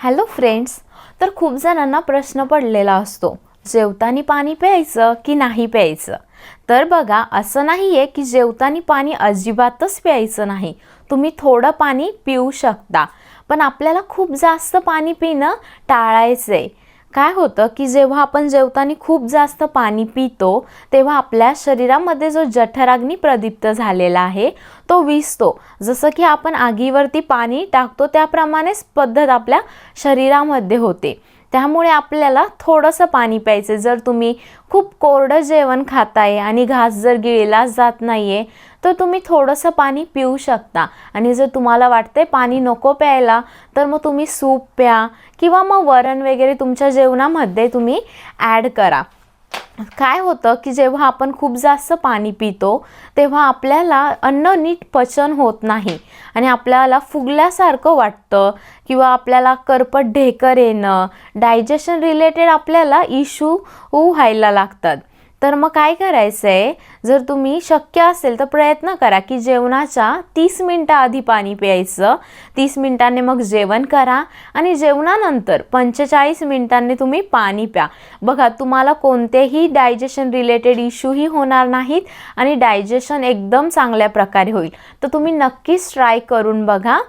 Hello friends, तर खूप जणांना प्रश्न पडलेला असतो, जेवताना पाणी प्यायचं की नाही प्यायचं. तर बघा, असं नाही आहे की जेवताना पाणी अजिबातच प्यायचं नाही. तुम्ही थोडं पाणी पिऊ शकता, पण आपल्याला खूप जास्त पाणी पिणं टाळायचं आहे. काय होतं की जेव्हा आपण जेवताना खूप जास्त पाणी पितो, तेव्हा आपल्या शरीरामध्ये जो जठराग्नी प्रदीप्त झालेला आहे तो विझतो. जसं की आपण आगीवरती पाणी टाकतो त्याप्रमाणेच पद्धत आपल्या शरीरामध्ये होते. त्यामुळे आपल्याला थोडंसं पाणी प्यायचं. जर तुम्ही खूप कोरडं जेवण खाताय आणि घास जर गिळला जात नाहीये, तर तुम्ही थोडंसं पाणी पिऊ शकता. आणि जर तुम्हाला वाटते पाणी नको प्यायला, तर मग तुम्ही सूप प्या किंवा मग वरण वगैरे तुमच्या जेवणामध्ये तुम्ही ॲड करा. काय होतं की जेव्हा आपण खूप जास्त पाणी पितो, तेव्हा आपल्याला अन्न नीट पचन होत नाही आणि आपल्याला फुगल्यासारखं वाटतं किंवा आपल्याला करपट ढेकर येणं, डायजेशन रिलेटेड आपल्याला इश्यू व्हायला लागतात. तर मग काय करायचं आहे, जर तुम्ही शक्य असेल तर प्रयत्न करा की जेवणाच्या 30 मिनिटं आधी पाणी प्यायचं. 30 मिनिटांनी मग जेवण करा आणि जेवणानंतर 45 मिनिटांनी तुम्ही पाणी प्या. बघा, तुम्हाला कोणतेही डायजेशन रिलेटेड इश्यूही होणार नाहीत आणि डायजेशन एकदम चांगल्या प्रकारे होईल. तर तुम्ही नक्कीच ट्राय करून बघा.